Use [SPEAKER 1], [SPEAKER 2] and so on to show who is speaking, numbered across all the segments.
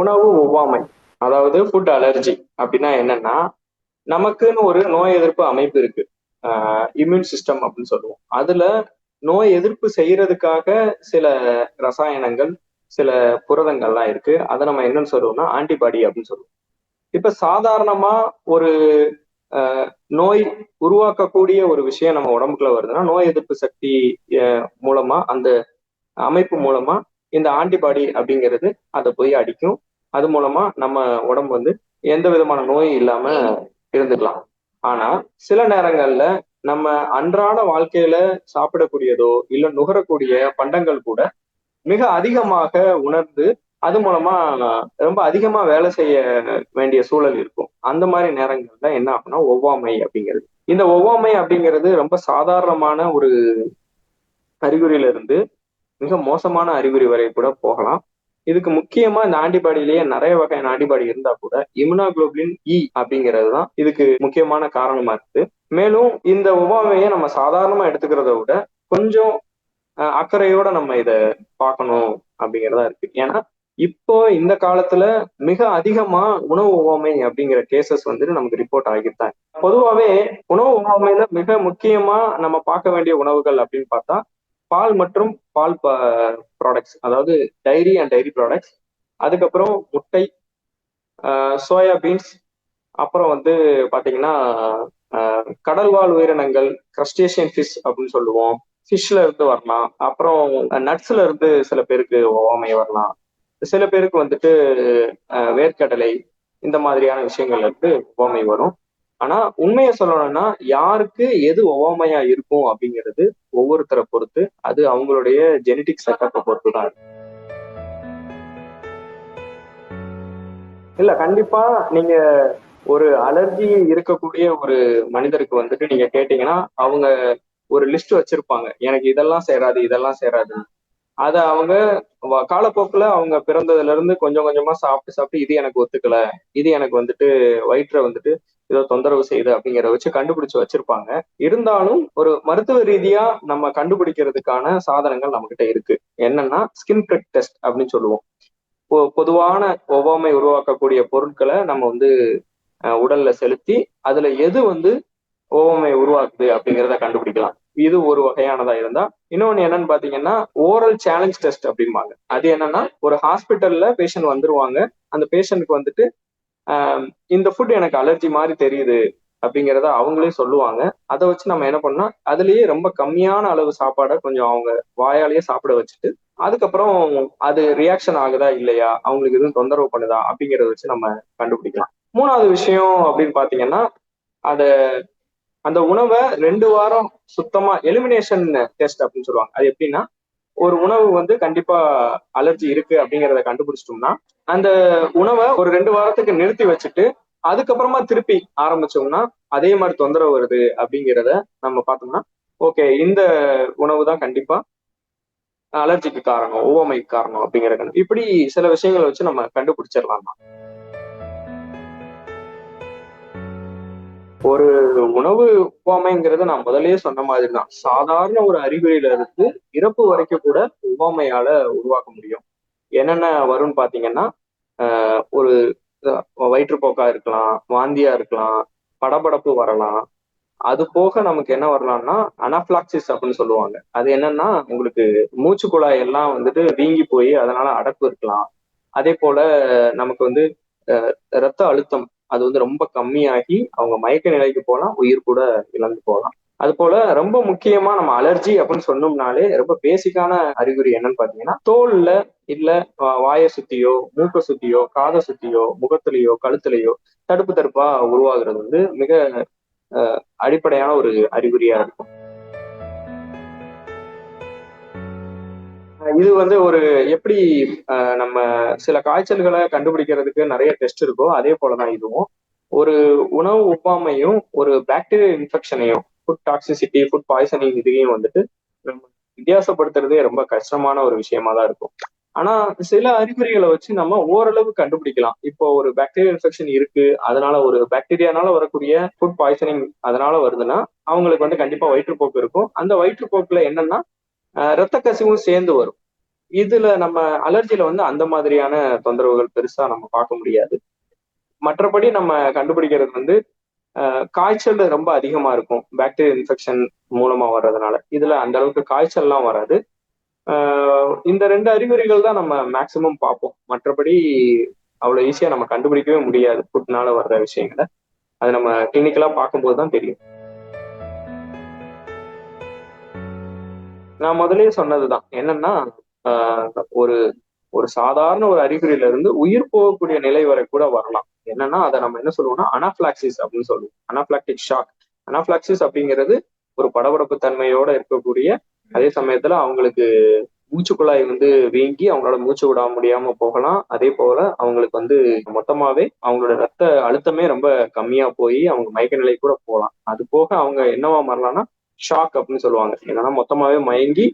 [SPEAKER 1] உணவு ஒவ்வாமை, அதாவது ஃபுட் அலர்ஜி அப்படின்னா என்னன்னா, நமக்குன்னு ஒரு நோய் எதிர்ப்பு அமைப்பு இருக்கு. இம்யூன் சிஸ்டம் அப்படின்னு சொல்லுவோம். அதுல நோய் எதிர்ப்பு செய்யறதுக்காக சில ரசாயனங்கள், சில புரதங்கள்லாம் இருக்கு. அதை நம்ம என்னன்னு சொல்லுவோம்னா ஆன்டிபாடி அப்படின்னு சொல்லுவோம். இப்ப சாதாரணமா ஒரு நோய் உருவாக்கக்கூடிய ஒரு விஷயம் நம்ம உடம்புக்குள்ள வருதுன்னா, நோய் எதிர்ப்பு சக்தி மூலமா அந்த அமைப்பு மூலமா இந்த ஆன்டிபாடி அப்படிங்கிறது அதை போய் அடிக்கும். அது மூலமா நம்ம உடம்பு வந்து எந்த விதமான நோய் இல்லாம இருந்துக்கலாம். ஆனா சில நேரங்கள்ல நம்ம அன்றாட வாழ்க்கையில சாப்பிடக்கூடியதோ இல்ல நுகரக்கூடிய பண்டங்கள் கூட மிக அதிகமாக உணர்ந்து அது மூலமா ரொம்ப அதிகமா வேலை செய்ய வேண்டிய சூழல் இருக்கும். அந்த மாதிரி நேரங்கள்ல என்ன ஆகும்னா ஒவ்வாமை அப்படிங்கிறது. இந்த ஒவ்வாமை அப்படிங்கிறது ரொம்ப சாதாரணமான ஒரு அறிகுறியில இருந்து மிக மோசமான அறிகுறி வரை கூட போகலாம். இதுக்கு முக்கியமா இந்த ஆன்டிபாடியிலேயே நிறைய வகையான ஆன்டிபாடி இருந்தா கூட இம்யூனோகுளோபுலின் அப்படிங்கிறது தான் இதுக்கு முக்கியமான காரணமா இருக்கு. மேலும் இந்த ஒவ்வாமையை நம்ம சாதாரணமா எடுத்துக்கிறத விட கொஞ்சம் அக்கறையோட நம்ம இத பார்க்கணும் அப்படிங்கிறதா இருக்கு. ஏன்னா இப்போ இந்த காலத்துல மிக அதிகமா உணவு ஒவ்வாமை அப்படிங்கிற கேசஸ் வந்துட்டு நமக்கு ரிப்போர்ட் ஆகிட்டாங்க. பொதுவாவே உணவு ஒவ்வாமையில மிக முக்கியமா நம்ம பார்க்க வேண்டிய உணவுகள் அப்படின்னு பார்த்தா பால் மற்றும் பால் ப்ராடக்ட்ஸ், அதாவது டைரி அண்ட் டைரி ப்ராடக்ட்ஸ், அதுக்கப்புறம் முட்டை, சோயா பீன்ஸ், அப்புறம் வந்து பாத்தீங்கன்னா கடல்வாழ் உயிரினங்கள், கிரஸ்டேஷியன் ஃபிஷ் அப்படின்னு சொல்லுவோம். ஃபிஷ்ல இருந்து வரலாம். அப்புறம் நட்ஸ்ல இருந்து சில பேருக்கு ஒவ்வாமை வரலாம். சில பேருக்கு வந்துட்டு வேர்க்கடலை இந்த மாதிரியான விஷயங்கள்ல இருந்து ஒவ்வாமை வரும். ஆனா உண்மையை சொல்லணும்னா யாருக்கு எது ஒவ்வாமையா இருக்கும் அப்படிங்கிறது ஒவ்வொருத்தரை பொறுத்து, அது அவங்களுடைய ஜெனடிக் செட்டப்பை பொறுத்து தான் இருக்கு. இல்ல கண்டிப்பா நீங்க ஒரு அலர்ஜி இருக்கக்கூடிய ஒரு மனிதருக்கு வந்துட்டு நீங்க கேட்டீங்கன்னா அவங்க ஒரு லிஸ்ட் வச்சிருப்பாங்க. எனக்கு இதெல்லாம் சேராது, இதெல்லாம் சேராது. அத அவங்க காலப்போக்குல அவங்க பிறந்ததுல இருந்து கொஞ்சம் கொஞ்சமா சாப்பிட்டு சாப்பிட்டு இது எனக்கு ஒத்துக்கல, இது எனக்கு வந்துட்டு வயிற்றை வந்துட்டு ஏதோ தொந்தரவு செய்யுது அப்படிங்கிறத வச்சு கண்டுபிடிச்சு வச்சிருப்பாங்க. இருந்தாலும் ஒரு மருத்துவ ரீதியா நம்ம கண்டுபிடிக்கிறதுக்கான சாதனங்கள் நம்ம கிட்ட இருக்கு. என்னன்னா ஸ்கின் பிரிக் டெஸ்ட் அப்படின்னு சொல்லுவோம். பொதுவான ஒவ்வாமை உருவாக்கக்கூடிய பொருட்களை நம்ம வந்து உடல்ல செலுத்தி அதுல எது வந்து ஒவ்வாமை உருவாக்குது அப்படிங்கிறத கண்டுபிடிக்கலாம். இது ஒரு வகையானதா இருந்தா, இன்னொன்னு என்னன்னு பாத்தீங்கன்னா ஓரல் சேலஞ்ச் டெஸ்ட் அப்படிம்பாங்க. அது என்னன்னா ஒரு ஹாஸ்பிட்டல்ல பேஷண்ட் வந்துருவாங்க. அந்த பேஷண்ட்க்கு வந்துட்டு இந்த ஃபுட் எனக்கு அலர்ஜி மாதிரி தெரியுது அப்படிங்கிறத அவங்களே சொல்லுவாங்க. அதை வச்சு நம்ம என்ன பண்ணோம்னா அதுலயே ரொம்ப கம்மியான அளவு சாப்பாடை கொஞ்சம் அவங்க வாயாலேயே சாப்பிட வச்சுட்டு அதுக்கப்புறம் அது ரியாக்ஷன் ஆகுதா இல்லையா, அவங்களுக்கு எதுவும் தொந்தரவு பண்ணுதா அப்படிங்கிறத வச்சு நம்ம கண்டுபிடிக்கலாம். மூணாவது விஷயம் அப்படின்னு பாத்தீங்கன்னா அத அந்த உணவை 2 வாரம் சுத்தமா எலிமினேஷன் டெஸ்ட் அப்படின்னு சொல்லுவாங்க. அது எப்படின்னா ஒரு உணவு வந்து கண்டிப்பா அலர்ஜி இருக்கு அப்படிங்கிறத கண்டுபிடிச்சிட்டோம்னா அந்த உணவை ஒரு 2 வாரத்துக்கு நிறுத்தி வச்சுட்டு அதுக்கப்புறமா திருப்பி ஆரம்பிச்சோம்னா அதே மாதிரி தொந்தரவு வருது அப்படிங்கிறத நம்ம பார்த்தோம்னா ஓகே இந்த உணவு தான் கண்டிப்பா அலர்ஜிக்கு காரணம், ஒவ்வாமைக்கு காரணம் அப்படிங்கிற இப்படி சில விஷயங்களை வச்சு நம்ம கண்டுபிடிச்சிடலாம். ஒரு உணவு ஒவ்வாமைங்கிறது நான் முதல்லயே சொன்ன மாதிரி தான். சாதாரண ஒரு அறிகுறியில இருந்து இறப்பு வரைக்கும் கூட ஒவ்வாமையால உருவாக்க முடியும். என்னென்ன வரும்னு பாத்தீங்கன்னா ஒரு வயிற்றுப்போக்கா இருக்கலாம், வாந்தியா இருக்கலாம், படபடப்பு வரலாம். அது போக நமக்கு என்ன வரலாம்னா அனாபிளாக்சிஸ் அப்படின்னு சொல்லுவாங்க. அது என்னன்னா உங்களுக்கு மூச்சு குழாய் எல்லாம் வந்துட்டு வீங்கி போய் அதனால அடைப்பு இருக்கலாம். அதே போல நமக்கு வந்து ரத்த அழுத்தம் அது வந்து ரொம்ப கம்மியாகி அவங்க மயக்க நிலைக்கு போனா உயிர் கூட இழந்து போகலாம். அது போல ரொம்ப முக்கியமா நம்ம அலர்ஜி அப்படின்னு சொன்னோம்னாலே ரொம்ப பேசிக்கான அறிகுறி என்னன்னு பாத்தீங்கன்னா தோல்ல இல்ல வாயை சுத்தியோ மூக்கை சுத்தியோ காதை சுத்தியோ முகத்திலேயோ கழுத்துலயோ தடுப்பு தடுப்பா உருவாகிறது வந்து மிக அடிப்படையான ஒரு அறிகுறியா இருக்கும். இது வந்து ஒரு எப்படி நம்ம சில காய்ச்சல்களை கண்டுபிடிக்கிறதுக்கு நிறைய டெஸ்ட் இருக்கோ அதே போலதான் இதுவும். ஒரு உணவு ஒவ்வாமையும் ஒரு பாக்டீரியல் இன்ஃபெக்ஷனையும் ஃபுட் டாக்ஸிசிட்டி ஃபுட் பாய்சனிங் இதையும் வந்துட்டு நம்ம வித்தியாசப்படுத்துறதே ரொம்ப கஷ்டமான ஒரு விஷயமா தான் இருக்கும். ஆனா சில அறிகுறிகளை வச்சு நம்ம ஓரளவு கண்டுபிடிக்கலாம். இப்போ ஒரு பாக்டீரியல் இன்ஃபெக்ஷன் இருக்கு, அதனால ஒரு பாக்டீரியானால வரக்கூடிய ஃபுட் பாய்சனிங் அதனால வருதுன்னா அவங்களுக்கு வந்து கண்டிப்பா வயிற்றுப்போக்கு இருக்கும். அந்த வயிற்றுப்போக்குல என்னன்னா ரத்த கசிவும் சேர்ந்து வரும். இதுல நம்ம அலர்ஜில வந்து அந்த மாதிரியான தொந்தரவுகள் பெருசா நம்ம பார்க்க முடியாது. மற்றபடி நம்ம கண்டுபிடிக்கிறது வந்து காய்ச்சல் ரொம்ப அதிகமா இருக்கும். பாக்டீரியல் இன்ஃபெக்ஷன் மூலமா வர்றதுனால. இதுல அந்த அளவுக்கு காய்ச்சல்லாம் வராது. இந்த 2 அறிகுறிகள் தான் நம்ம மேக்ஸிமம் பார்ப்போம். மற்றபடி அவ்வளவு ஈஸியா நம்ம கண்டுபிடிக்கவே முடியாது ஃபுட்னால வர்ற விஷயங்கள. அது நம்ம கிளினிக்கலா பார்க்கும்போது தான் தெரியும். நான் முதல்லயே சொன்னதுதான். என்னன்னா, ஆ ஒரு ஒரு சாதாரண ஒரு அறிகுறியில இருந்து உயிர் போகக்கூடிய நிலை வரை கூட வரலாம். என்னன்னா, அத நம்ம என்ன சொல்லுவோம்னா, அனாஃபிலாக்சிஸ் அப்படின்னு சொல்லுவோம். அனாஃபிலாக்டிக் ஷாக். அனாஃபிலாக்சிஸ் அப்படிங்கிறது ஒரு படபடப்பு தன்மையோட இருக்கக்கூடிய, அதே சமயத்துல அவங்களுக்கு மூச்சுக்குழாய் வந்து வீங்கி அவங்களால மூச்சு விட முடியாம போகலாம். அதே போல அவங்களுக்கு வந்து மொத்தமாவே அவங்களோட ரத்த அழுத்தமே ரொம்ப கம்மியா போய் அவங்க மயக்க நிலை கூட போகலாம். அது போக அவங்க என்னவா மாறலாம்னா, ஷாக் அப்படின்னு சொல்லுவாங்க. என்னன்னா மொத்தமாவே மயங்கி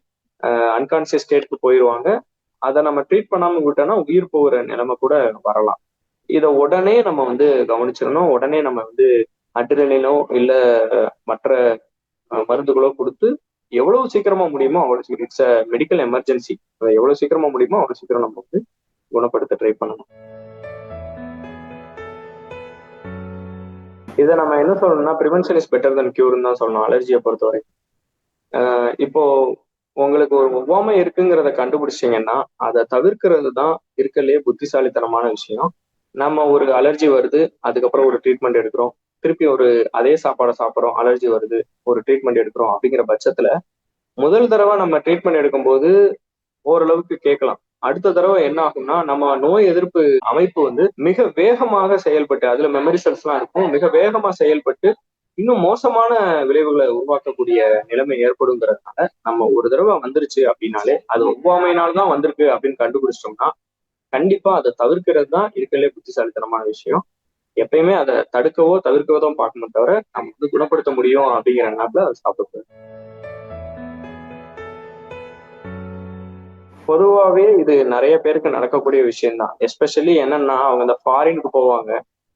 [SPEAKER 1] அன்கான்சியஸ் ஸ்டேட்க்கு போயிருவாங்க. அதை நம்ம ட்ரீட் பண்ணாம விட்டோம்னா உயிர் போகிற நிலைமை கூட வரலாம். இதை உடனே நம்ம வந்து கவனிச்சிடணும். உடனே நம்ம வந்து அட்ரினலினோ இல்ல மற்ற மருந்துகளோ கொடுத்து எவ்வளவு சீக்கிரமா முடியுமோ அவ்வளவு சீக்கிரம் இட்ஸ் மெடிக்கல் எமர்ஜென்சி. எவ்வளவு சீக்கிரமா முடியுமோ அவ்வளவு சீக்கிரம் நம்ம வந்து குணப்படுத்த ட்ரை பண்ணணும். இதை நம்ம என்ன சொல்லணும்னா ப்ரிவென்ஷன் இஸ் பெட்டர் தன் கியூர்னு தான் சொல்லணும் அலர்ஜியை பொறுத்தவரை. இப்போ உங்களுக்கு ஒரு ஒவ்வாமை இருக்குங்கிறத கண்டுபிடிச்சிங்கன்னா அதை தவிர்க்கிறது தான் இருக்கலையே புத்திசாலித்தனமான விஷயம். நம்ம ஒரு அலர்ஜி வருது, அதுக்கப்புறம் ஒரு ட்ரீட்மெண்ட் எடுக்கிறோம், திருப்பி ஒரு அதே சாப்பாடை சாப்பிட்றோம், அலர்ஜி வருது, ஒரு ட்ரீட்மெண்ட் எடுக்கிறோம் அப்படிங்கிற பட்சத்துல முதல் தடவை நம்ம ட்ரீட்மெண்ட் எடுக்கும்போது ஓரளவுக்கு கேட்கலாம். அடுத்த தடவை என்ன ஆகும்னா நம்ம நோய் எதிர்ப்பு அமைப்பு வந்து மிக வேகமாக செயல்பட்டு அதுல மெமரி செல்ஸ் எல்லாம் இருக்கும், மிக வேகமா செயல்பட்டு இன்னும் மோசமான விளைவுகளை உருவாக்கக்கூடிய நிலைமை ஏற்படுங்கிறதுனால நம்ம ஒரு தடவை வந்துருச்சு அப்படின்னாலே அது ஒவ்வாமையினால்தான் வந்திருக்கு அப்படின்னு கண்டுபிடிச்சிட்டோம்னா கண்டிப்பா அதை தவிர்க்கிறது தான் இருக்கலே புத்திசாலித்தனமான விஷயம். எப்பயுமே அதை தடுக்கவோ தவிர்க்கவோ தான் பார்க்கணும் தவிர நம்ம வந்து குணப்படுத்த முடியும் அப்படிங்கிற நினைப்புல அதை சாப்பிடுறது. பொதுவாவே இது நிறைய பேருக்கு நடக்கக்கூடிய விஷயம் தான். எஸ்பெஷலி என்னன்னா அவங்க இந்த ஃபாரினுக்கு போவாங்க.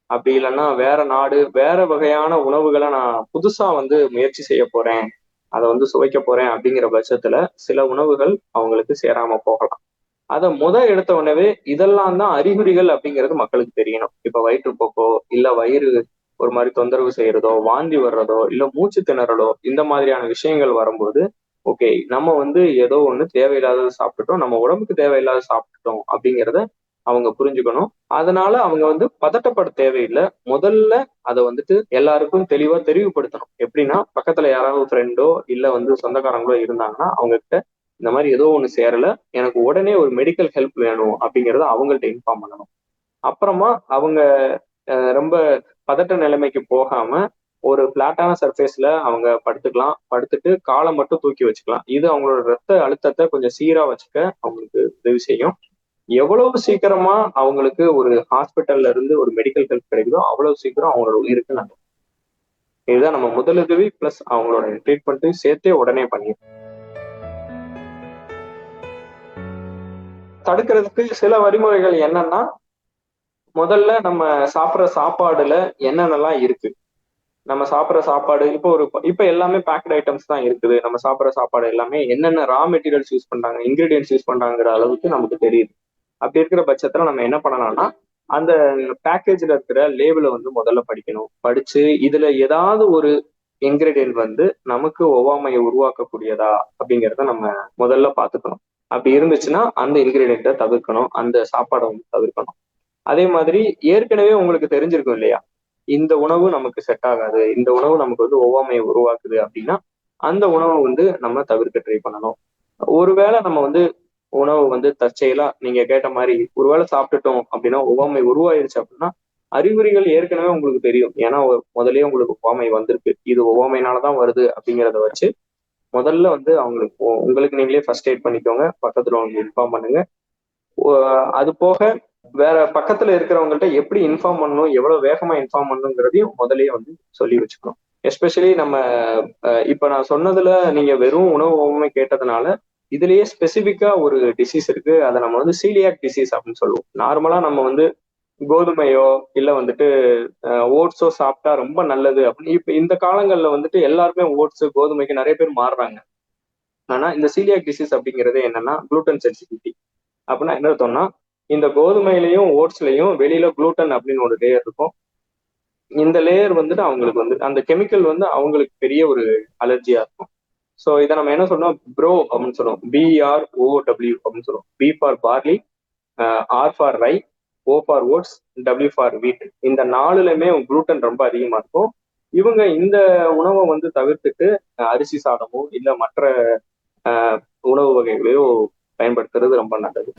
[SPEAKER 1] அப்படி இல்லைன்னா வேற நாடு வேற வகையான உணவுகளை நான் புதுசா வந்து முயற்சி செய்ய போறேன், அதை வந்து சுவைக்க போறேன் அப்படிங்கிற பட்சத்துல சில உணவுகள் அவங்களுக்கு சேராம போகலாம். அதை எடுத்த உடனே இதெல்லாம் தான் அறிகுறிகள் அப்படிங்கிறது மக்களுக்கு தெரியணும். இப்ப வயிற்றுப்போக்கோ இல்ல வயிறு ஒரு மாதிரி தொந்தரவு செய்யறதோ, வாந்தி வர்றதோ, இல்ல மூச்சு திணறலோ இந்த மாதிரியான விஷயங்கள் வரும்போது ஓகே நம்ம வந்து ஏதோ ஒண்ணு தேவையில்லாதது சாப்பிட்டுட்டோம், நம்ம உடம்புக்கு தேவையில்லாத சாப்பிட்டுட்டோம் அப்படிங்கிறத அவங்க புரிஞ்சுக்கணும். அதனால அவங்க வந்து பதட்டப்பட தேவையில்லை. முதல்ல அதை வந்துட்டு எல்லாருக்கும் தெளிவா தெரிவுபடுத்தணும். எப்படின்னா பக்கத்துல யாராவது ஃப்ரெண்டோ இல்ல வந்து சொந்தக்காரங்களோ இருந்தாங்கன்னா அவங்க கிட்ட இந்த மாதிரி ஏதோ ஒண்ணு சேரல, எனக்கு உடனே ஒரு மெடிக்கல் ஹெல்ப் வேணும் அப்படிங்கறத அவங்கள்ட்ட இன்ஃபார்ம் பண்ணணும். அப்புறமா அவங்க ரொம்ப பதட்ட நிலைமைக்கு போகாம ஒரு பிளாட்டான சர்ஃபேஸ்ல அவங்க படுத்துக்கலாம். படுத்துட்டு காலை மட்டும் தூக்கி வச்சுக்கலாம். இது அவங்களோட ரத்த அழுத்தத்தை கொஞ்சம் சீரா வச்சுக்க அவங்களுக்கு உதவி செய்யும். எவ்வளவு சீக்கிரமா அவங்களுக்கு ஒரு ஹாஸ்பிட்டல்ல இருந்து ஒரு மெடிக்கல் ஹெல்ப் கிடைக்குதோ அவ்வளவு சீக்கிரம் அவங்களோட உயிருக்கு நல்லது. இதுதான் நம்ம முதலுதவி பிளஸ் அவங்களோட ட்ரீட்மெண்ட்டையும் சேர்த்தே உடனே பண்ணிடும். தடுக்கிறதுக்கு சில வழிமுறைகள் என்னன்னா முதல்ல நம்ம சாப்பிட்ற சாப்பாடுல என்னென்னலாம் இருக்கு. நம்ம சாப்பிட்ற சாப்பாடு இப்ப எல்லாமே பேக்ட் ஐட்டம்ஸ் தான் இருக்குது. நம்ம சாப்பிட்ற சாப்பாடு எல்லாமே என்னென்ன ரா மெட்டீரியல்ஸ் யூஸ் பண்றாங்க, இன்கிரீடியன்ஸ் யூஸ் பண்றாங்கிற அளவுக்கு நமக்கு தெரியுது. அப்படி இருக்கிற பட்சத்துல நம்ம என்ன பண்ணலாம்னா அந்த பேக்கேஜ்ல இருக்கிற லேபிளை வந்து முதல்ல படிக்கணும். படிச்சு இதுல ஏதாவது ஒரு இன்கிரீடியன்ட் வந்து நமக்கு ஒவ்வாமையை உருவாக்கக்கூடியதா அப்படிங்கிறத நம்ம முதல்ல பார்த்துக்கணும். அப்படி இருந்துச்சுன்னா அந்த இன்கிரீடியண்ட்டை தவிர்க்கணும், அந்த சாப்பாடை வந்து தவிர்க்கணும். அதே மாதிரி ஏற்கனவே உங்களுக்கு தெரிஞ்சிருக்கும் இல்லையா, இந்த உணவு நமக்கு செட் ஆகாது, இந்த உணவு நமக்கு வந்து ஒவ்வாமையை உருவாக்குது அப்படின்னா அந்த உணவை வந்து நம்ம தவிர்க்க ட்ரை பண்ணணும். ஒருவேளை நம்ம வந்து உணவு வந்து தற்செயலா நீங்க கேட்ட மாதிரி ஒருவேளை சாப்பிட்டுட்டோம் அப்படின்னா ஒவ்வாமை உருவாயிருச்சு அப்படின்னா அறிகுறிகள் ஏற்கனவே உங்களுக்கு தெரியும். ஏன்னா முதல்லயே உங்களுக்கு ஒவ்வாமை வந்திருக்கு, இது ஒவ்வாமைனாலதான் வருது அப்படிங்கிறத வச்சு முதல்ல வந்து அவங்களுக்கு உங்களுக்கு நீங்களே ஃபர்ஸ்ட் எய்ட் பண்ணிக்கோங்க. பக்கத்துல உங்களுக்கு இன்ஃபார்ம் பண்ணுங்க. அது போக வேற பக்கத்துல இருக்கிறவங்கள்ட்ட எப்படி இன்ஃபார்ம் பண்ணணும், எவ்வளவு வேகமா இன்ஃபார்ம் பண்ணணுங்கிறதையும் முதல்லயே வந்து சொல்லி வச்சுக்கணும். எஸ்பெஷலி நம்ம இப்ப நான் சொன்னதுல நீங்க வெறும் உணவு ஒவ்வாமை கேட்டதுனால இதுலயே ஸ்பெசிபிக்கா ஒரு டிசீஸ் இருக்கு. அதை நம்ம வந்து சீலியாக் டிசீஸ் அப்படின்னு சொல்லுவோம். நார்மலா நம்ம வந்து கோதுமையோ இல்ல வந்துட்டு ஓட்ஸோ சாப்பிட்டா ரொம்ப நல்லது அப்படின்னு இப்ப இந்த காலங்கள்ல வந்துட்டு எல்லாருமே ஓட்ஸ் கோதுமைக்கு நிறைய பேர் மாறுறாங்க. ஆனா இந்த சீலியாக் டிசீஸ் அப்படிங்கிறது என்னன்னா குளூட்டன் சென்சிட்டிவிட்டி. அப்படின்னா என்ன அர்த்தம்னா, இந்த கோதுமையிலையும் ஓட்ஸ்லயும் வெளியில குளூட்டன் அப்படின்னு ஒரு லேயர் இருக்கும். இந்த லேயர் வந்துட்டு அவங்களுக்கு வந்து அந்த கெமிக்கல் வந்து அவங்களுக்கு பெரிய ஒரு அலர்ஜியா இருக்கும். ஸோ இதை நம்ம என்ன சொல்றோம், ப்ரோ அப்படின்னு சொல்லுவோம். BROW அப்படின்னு சொல்லுவோம். B for barley, R for rye, O for oats, W for wheat. இந்த நாலுலையுமே குளூட்டன் ரொம்ப அதிகமா இருக்கும். இவங்க இந்த உணவை வந்து தவிர்த்துட்டு அரிசி சாதமோ இல்ல மற்ற உணவு வகைகளையோ பயன்படுத்துறது ரொம்ப நல்லது.